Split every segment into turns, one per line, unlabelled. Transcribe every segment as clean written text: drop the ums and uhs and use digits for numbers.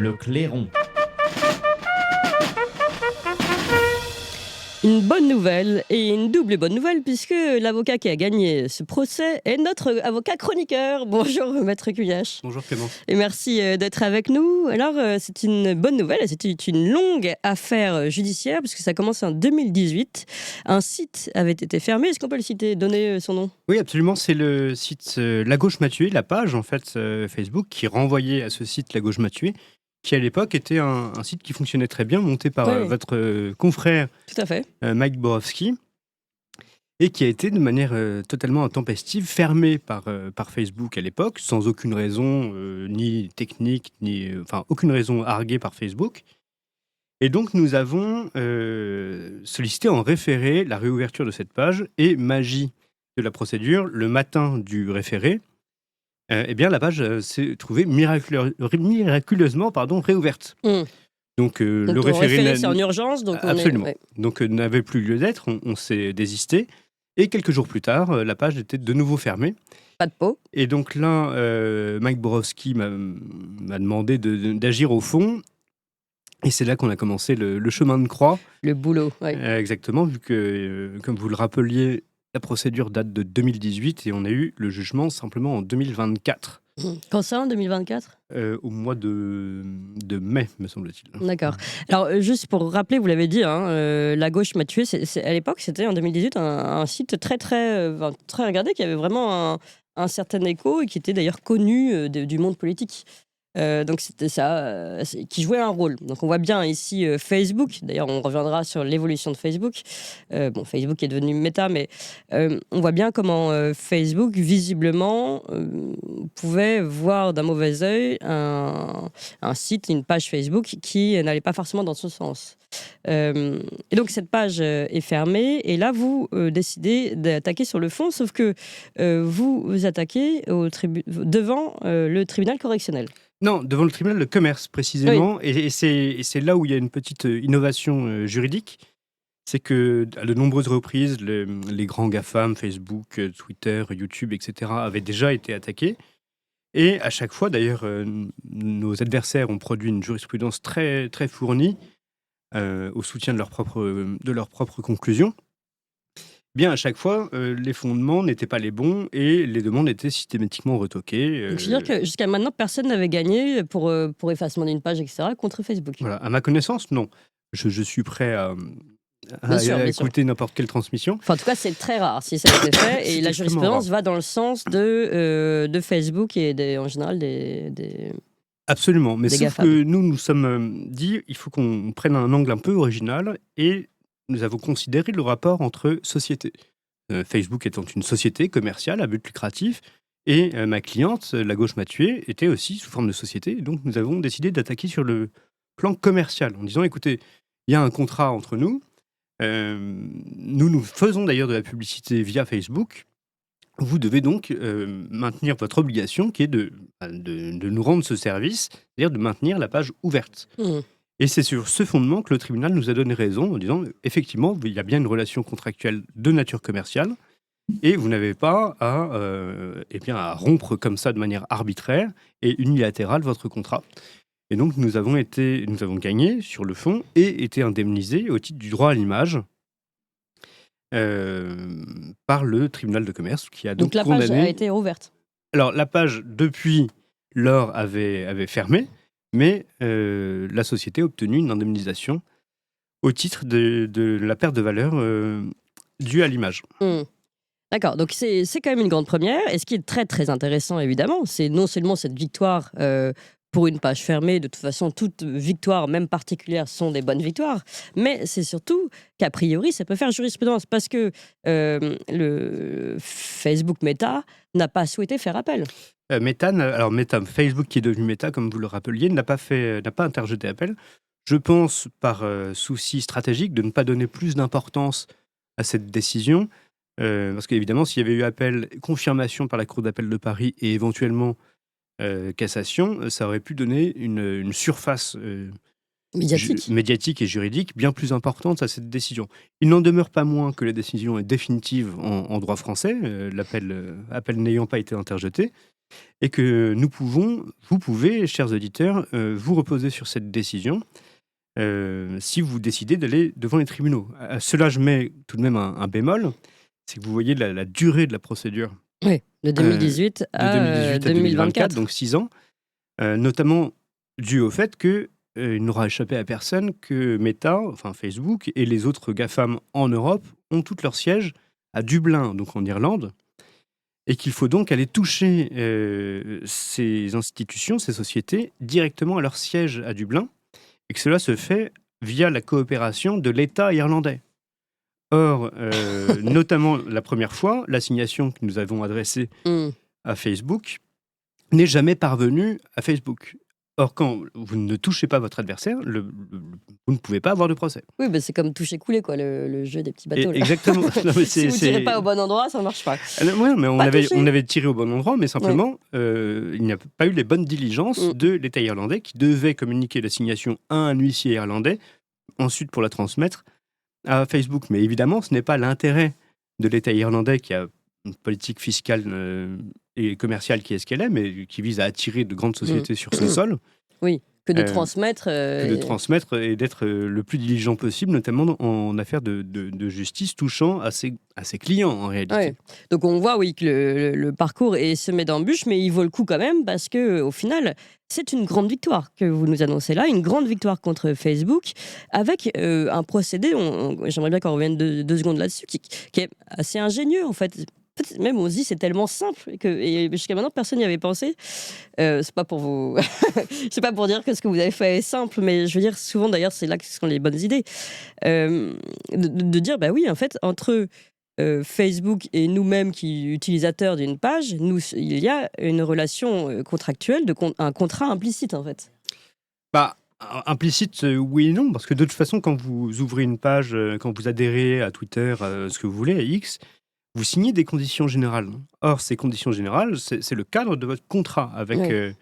Le clairon.
Une bonne nouvelle et une double bonne nouvelle puisque l'avocat qui a gagné ce procès est notre avocat chroniqueur. Bonjour Maître Cuillache.
Bonjour Clément.
Et merci d'être avec nous. Alors c'est une bonne nouvelle, c'était une longue affaire judiciaire puisque ça a commencé en 2018. Un site avait été fermé, est-ce qu'on peut le citer, donner son nom ?
Oui, absolument, c'est le site La Gauche m'a tué, la page en fait Facebook qui renvoyait à ce site La Gauche m'a tué, qui à l'époque était un site qui fonctionnait très bien, monté par
Oui.
votre confrère
Tout à fait.
Mike Borowski, et qui a été de manière totalement intempestive fermé par Facebook à l'époque, sans aucune raison ni technique, ni aucune raison arguée par Facebook. Et donc nous avons sollicité en référé la réouverture de cette page, et magie de la procédure, le matin du référé, eh bien la page s'est trouvée miraculeusement réouverte. Donc,
Donc
le
ton
référé
c'est en urgence. Donc
absolument.
ouais.
Donc n'avait plus lieu d'être, on s'est désisté. Et quelques jours plus tard, la page était de nouveau fermée.
Pas de peau.
Et donc là, Mike Borowski m'a demandé d'agir au fond. Et c'est là qu'on a commencé le chemin de croix.
Le boulot, ouais.
Exactement, vu que, comme vous le rappeliez, la procédure date de 2018 et on a eu le jugement simplement en 2024.
Quand ça, en 2024 ?
Au mois de mai, me semble-t-il.
D'accord. Alors, juste pour rappeler, vous l'avez dit, La Gauche m'a tué. À l'époque, c'était en 2018 un site très regardé, qui avait vraiment un certain écho et qui était d'ailleurs connu du monde politique. Donc c'était ça qui jouait un rôle. Donc on voit bien ici Facebook. D'ailleurs, on reviendra sur l'évolution de Facebook. Facebook est devenu Meta, mais on voit bien comment Facebook, visiblement, pouvait voir d'un mauvais œil un site, une page Facebook qui n'allait pas forcément dans ce sens. Et donc cette page est fermée, et là vous décidez d'attaquer sur le fond, sauf que vous attaquez devant le tribunal correctionnel.
Non, devant le tribunal de commerce, précisément. Oui. Et c'est là où il y a une petite innovation juridique. C'est que, à de nombreuses reprises, les grands GAFAM, Facebook, Twitter, YouTube, etc., avaient déjà été attaqués. Et à chaque fois, d'ailleurs, nos adversaires ont produit une jurisprudence très, très fournie au soutien de leurs propres conclusions. Bien, à chaque fois, les fondements n'étaient pas les bons et les demandes étaient systématiquement retoquées.
Donc, je veux dire que jusqu'à maintenant, personne n'avait gagné pour effacement d'une page, etc., contre Facebook.
Voilà, à ma connaissance, non. Je suis prêt à écouter n'importe quelle transmission.
Enfin, en tout cas, c'est très rare si ça a été fait. Et la jurisprudence va dans le sens de Facebook et en général des
Absolument, mais
des
sauf
GAFAM.
que nous sommes dit, il faut qu'on prenne un angle un peu original, et nous avons considéré le rapport entre sociétés. Facebook étant une société commerciale à but lucratif, et ma cliente, La Gauche m'a tué, était aussi sous forme de société. Donc nous avons décidé d'attaquer sur le plan commercial, en disant, écoutez, il y a un contrat entre nous, nous faisons d'ailleurs de la publicité via Facebook, vous devez donc maintenir votre obligation qui est de nous rendre ce service, c'est-à-dire de maintenir la page ouverte. Et c'est sur ce fondement que le tribunal nous a donné raison en disant effectivement, il y a bien une relation contractuelle de nature commerciale et vous n'avez pas à rompre comme ça de manière arbitraire et unilatérale votre contrat. Et donc nous avons gagné sur le fond et été indemnisés au titre du droit à l'image par le tribunal de commerce qui a donc condamné...
Donc la page a été rouverte.
Alors la page depuis lors avait fermé, mais la société a obtenu une indemnisation au titre de la perte de valeur due à l'image.
D'accord, donc c'est quand même une grande première. Et ce qui est très très intéressant, évidemment, c'est non seulement cette victoire pour une page fermée. De toute façon, toute victoire, même particulière, sont des bonnes victoires. Mais c'est surtout qu'a priori, ça peut faire jurisprudence parce que le Facebook Meta n'a pas souhaité faire appel.
Meta, Facebook qui est devenu Meta, comme vous le rappeliez, n'a pas interjeté appel. Je pense par souci stratégique de ne pas donner plus d'importance à cette décision. Parce qu'évidemment, s'il y avait eu appel, confirmation par la Cour d'appel de Paris et éventuellement cassation, ça aurait pu donner une surface médiatique et juridique bien plus importante à cette décision. Il n'en demeure pas moins que la décision est définitive en droit français, l'appel n'ayant pas été interjeté. et que vous pouvez, chers auditeurs, vous reposer sur cette décision si vous décidez d'aller devant les tribunaux. À cela, je mets tout de même un bémol, c'est que vous voyez la durée de la procédure
Oui, de
de
2018 à
2018 à 2024,
2024.
donc 6 ans, notamment dû au fait que il n'aura échappé à personne que Meta, enfin Facebook, et les autres GAFAM en Europe ont tous leurs sièges à Dublin, donc en Irlande, et qu'il faut donc aller toucher ces institutions, ces sociétés, directement à leur siège à Dublin, et que cela se fait via la coopération de l'État irlandais. Or, notamment la première fois, l'assignation que nous avons adressée
Hmm.
à Facebook n'est jamais parvenue à Facebook. Or, quand vous ne touchez pas votre adversaire, vous ne pouvez pas avoir de procès.
Oui, bah, c'est comme toucher couler, quoi, le jeu des petits bateaux. Là.
Exactement. Non, mais
Si vous tirez pas au bon endroit, ça ne marche pas.
Ouais, mais
Pas touché.
on avait tiré au bon endroit, mais simplement, il n'y a pas eu les bonnes diligences de l'État irlandais qui devait communiquer l'assignation à un huissier irlandais, ensuite pour la transmettre à Facebook. Mais évidemment, ce n'est pas l'intérêt de l'État irlandais qui a une politique fiscale et commerciale qui est ce qu'elle est, mais qui vise à attirer de grandes sociétés sur son sol.
Oui, que de
Euh,
transmettre.
Que de transmettre et d'être le plus diligent possible, notamment en affaires de justice touchant à ses clients en réalité.
Ouais. Donc on voit, oui, que le parcours est semé d'embûches, mais il vaut le coup quand même parce que au final, c'est une grande victoire que vous nous annoncez là, une grande victoire contre Facebook, avec un procédé. J'aimerais bien qu'on revienne deux secondes là-dessus, qui est assez ingénieux en fait. Même on se dit c'est tellement simple et jusqu'à maintenant personne n'y avait pensé. C'est pas pour vous, c'est pas pour dire que ce que vous avez fait est simple, mais je veux dire souvent d'ailleurs c'est là que sont les bonnes idées. De dire bah oui en fait entre Facebook et nous-mêmes qui utilisateurs d'une page, il y a une relation contractuelle, un contrat implicite en fait.
Bah, implicite, oui et non, parce que de toute façon, quand vous ouvrez une page, quand vous adhérez à Twitter, ce que vous voulez, à X, vous signez des conditions générales. Or, ces conditions générales, c'est le cadre de votre contrat avec...
Oui.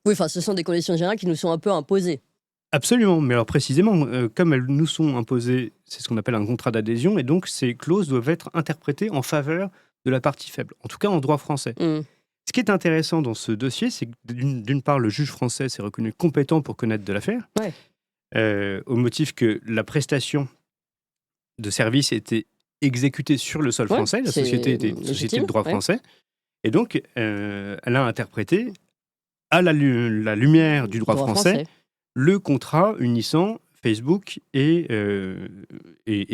Oui, enfin, ce sont des conditions générales qui nous sont un peu imposées.
Absolument, mais alors précisément, comme elles nous sont imposées, c'est ce qu'on appelle un contrat d'adhésion, et donc ces clauses doivent être interprétées en faveur de la partie faible, en tout cas en droit français. Ce qui est intéressant dans ce dossier, c'est que d'une part, le juge français s'est reconnu compétent pour connaître de l'affaire, au motif que la prestation de service était exécutée sur le sol français, la société était une société de droit français, et donc elle a interprété à la lumière du droit français le contrat unissant Facebook et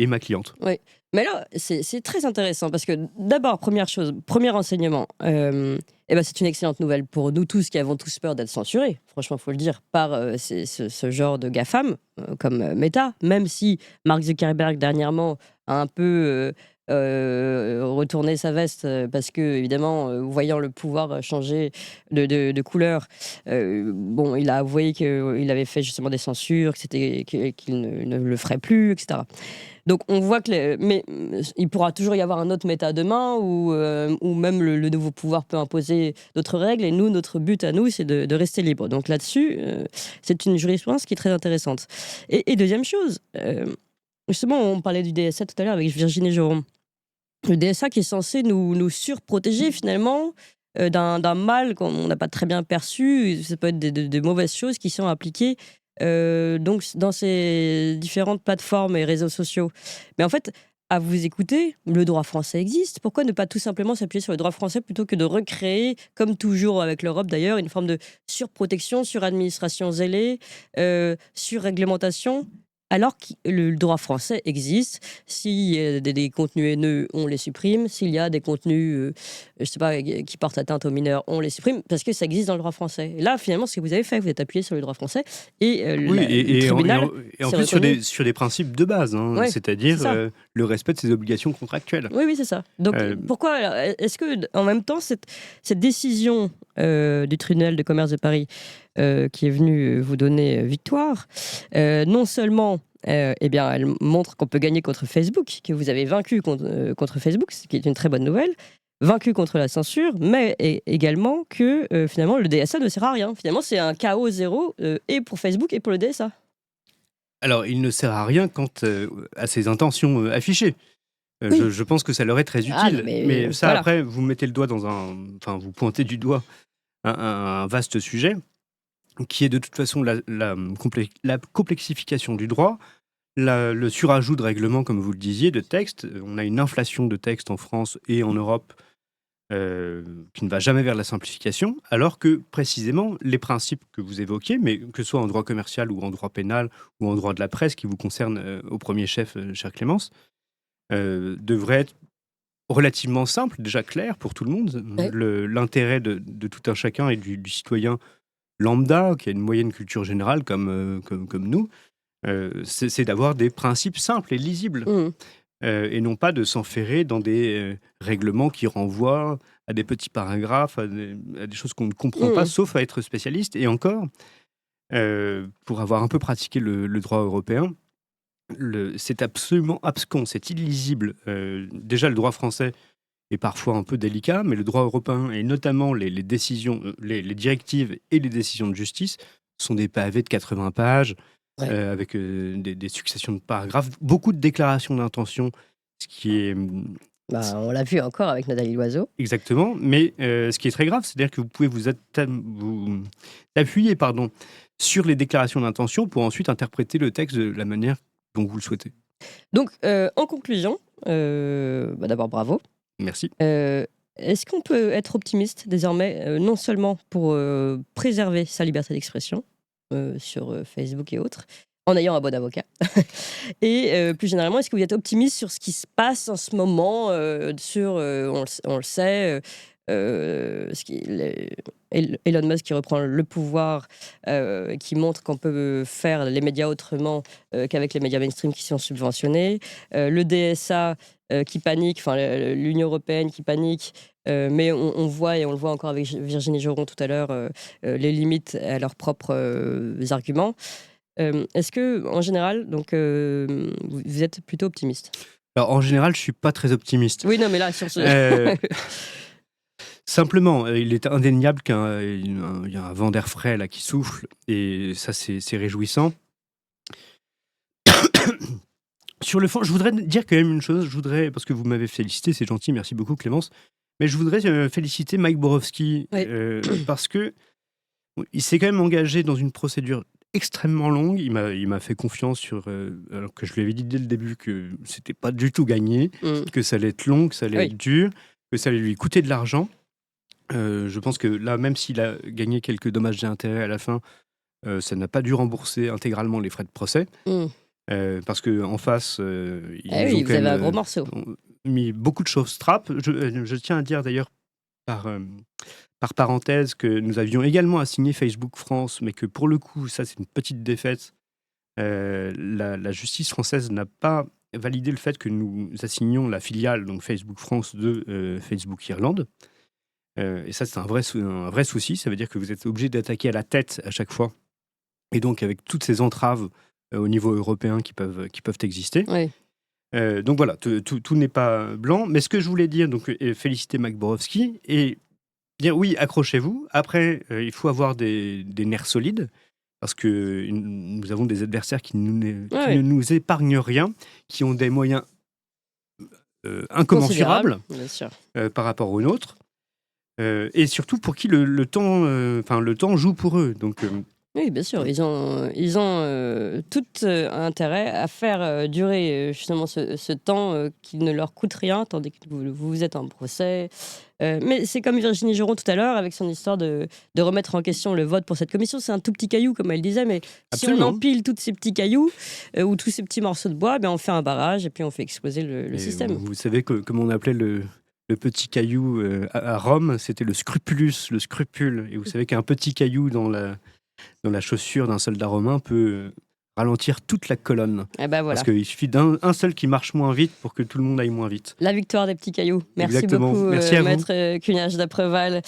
ma cliente.
Oui, mais là, c'est très intéressant parce que d'abord, premier renseignement, c'est une excellente nouvelle pour nous tous qui avons tous peur d'être censurés, franchement, il faut le dire, par ce genre de GAFAM comme Meta, même si Mark Zuckerberg dernièrement a un peu retourné sa veste parce que, évidemment, voyant le pouvoir changer de couleur, il a avoué qu'il avait fait justement des censures, qu'il ne le ferait plus, etc. Donc on voit mais il pourra toujours y avoir un autre Meta demain où même le nouveau pouvoir peut imposer d'autres règles et nous, notre but à nous, c'est de rester libre. Donc là-dessus, c'est une jurisprudence qui est très intéressante. Et deuxième chose, justement, on parlait du DSA tout à l'heure avec Virginie Jérôme. Le DSA qui est censé nous surprotéger finalement d'un mal qu'on n'a pas très bien perçu. Ça peut être des mauvaises choses qui sont appliquées donc dans ces différentes plateformes et réseaux sociaux. Mais en fait, à vous écouter, le droit français existe. Pourquoi ne pas tout simplement s'appuyer sur le droit français plutôt que de recréer, comme toujours avec l'Europe d'ailleurs, une forme de surprotection, suradministration zélée, surréglementation, alors que le droit français existe. S'il y a des contenus haineux, on les supprime. S'il y a des contenus, qui portent atteinte aux mineurs, on les supprime parce que ça existe dans le droit français. Et là, finalement, ce que vous avez fait, vous êtes appuyé sur le droit français et le tribunal
en plus sur des principes de base, c'est-à-dire le respect de ses obligations contractuelles.
Oui, c'est ça. Donc pourquoi alors, est-ce que en même temps cette décision du tribunal de commerce de Paris qui est venue vous donner victoire, non seulement elle montre qu'on peut gagner contre Facebook, que vous avez vaincu contre Facebook, ce qui est une très bonne nouvelle, vaincu contre la censure, mais également que finalement le DSA ne sert à rien. Finalement, c'est un chaos zéro et pour Facebook et pour le DSA.
Alors, il ne sert à rien quant à ses intentions affichées.
Oui.
Je pense que ça leur est très
Ah,
utile.
mais
Mais ça,
voilà.
après, vous mettez le doigt enfin, vous pointez du doigt un vaste sujet qui est de toute façon la complexification du droit, le surajout de règlements, comme vous le disiez, de textes. On a une inflation de textes en France et en Europe qui ne va jamais vers la simplification, alors que précisément les principes que vous évoquez, mais que ce soit en droit commercial ou en droit pénal ou en droit de la presse qui vous concerne au premier chef, chère Clémence, devraient être relativement simples, déjà clairs pour tout le monde.
Ouais.
L'intérêt de tout un chacun et du citoyen lambda, qui a une moyenne culture générale comme nous, c'est d'avoir des principes simples et lisibles.
Mmh.
Et non pas de s'enferrer dans des règlements qui renvoient à des petits paragraphes, à des choses qu'on ne comprend pas,
Mmh.
sauf à être spécialiste. Et encore, pour avoir un peu pratiqué le droit européen, c'est absolument abscon, c'est illisible. Déjà, le droit français est parfois un peu délicat, mais le droit européen, et notamment les décisions, les directives et les décisions de justice, sont des pavés de 80 pages,
Ouais.
avec des successions de paragraphes, beaucoup de déclarations d'intention, ce qui est
Bah, on l'a vu encore avec Nathalie Loiseau.
exactement, mais ce qui est très grave, c'est-à-dire que vous pouvez vous appuyer sur les déclarations d'intention pour ensuite interpréter le texte de la manière dont vous le souhaitez.
Donc, en conclusion, d'abord bravo.
Merci.
Est-ce qu'on peut être optimiste désormais, non seulement pour préserver sa liberté d'expression sur Facebook et autres, en ayant un bon avocat, et plus généralement, est-ce que vous êtes optimiste sur ce qui se passe en ce moment, on le sait, Elon Musk qui reprend le pouvoir, qui montre qu'on peut faire les médias autrement qu'avec les médias mainstream qui sont subventionnés, le DSA qui panique, enfin l'Union européenne qui panique, mais on voit, et on le voit encore avec Virginie Joron tout à l'heure, les limites à leurs propres arguments. Est-ce que, en général, donc, vous êtes plutôt optimiste?
Alors, en général, je suis pas très optimiste.
Oui, non, mais là, sur ce.
Simplement, il est indéniable qu'il y a un vent d'air frais là qui souffle, et ça, c'est réjouissant. Sur le fond, je voudrais dire quand même une chose. Parce que vous m'avez félicité, c'est gentil, merci beaucoup Clémence. Mais je voudrais féliciter Mike Borowski,
Oui.
parce que il s'est quand même engagé dans une procédure extrêmement longue. Il m'a fait confiance alors que je lui avais dit dès le début que c'était pas du tout gagné, que ça allait être long, que ça allait
Oui.
être dur, que ça allait lui coûter de l'argent. Je pense que là, même s'il a gagné quelques dommages et intérêts à la fin, ça n'a pas dû rembourser intégralement les frais de procès.
Mmh.
Parce qu'en face, ils
Eh
nous
oui,
ont
vous
quand
avez
même
un gros morceau.
mis beaucoup de choses trappes. Je tiens à dire d'ailleurs par parenthèse que nous avions également assigné Facebook France, mais que pour le coup, ça c'est une petite défaite. La justice française n'a pas validé le fait que nous assignions la filiale, donc Facebook France, de Facebook Irlande. Et ça, c'est un vrai souci. Ça veut dire que vous êtes obligé d'attaquer à la tête à chaque fois. Et donc, avec toutes ces entraves au niveau européen qui peuvent exister.
Oui.
Donc voilà, tout n'est pas blanc. Mais ce que je voulais dire, donc féliciter Mike Borowski et dire oui, accrochez-vous. Après, il faut avoir des nerfs solides, parce que nous avons des adversaires qui ne nous épargnent rien, qui ont des moyens incommensurables
Bien sûr.
par rapport aux nôtres. Et surtout pour qui le temps joue pour eux. Donc,
Oui, bien sûr, ils ont tout intérêt à faire durer justement ce temps qui ne leur coûte rien, tandis que vous êtes en procès. Mais c'est comme Virginie Joron tout à l'heure, avec son histoire de remettre en question le vote pour cette commission. C'est un tout petit caillou, comme elle disait, mais si on
Absolument.
empile tous ces petits cailloux ou tous ces petits morceaux de bois, ben on fait un barrage et puis on fait exploser le
et
système.
vous savez comme on appelait le petit caillou à Rome, c'était le scrupulus, le scrupule. Et vous savez qu'un petit caillou dans la chaussure d'un soldat romain peut ralentir toute la colonne.
Et ben voilà.
Parce qu'il suffit d'un seul qui marche moins vite pour que tout le monde aille moins vite.
La victoire des petits cailloux. Merci
Exactement.
beaucoup,
Merci à vous.
Maître Cugnage d'Apreval.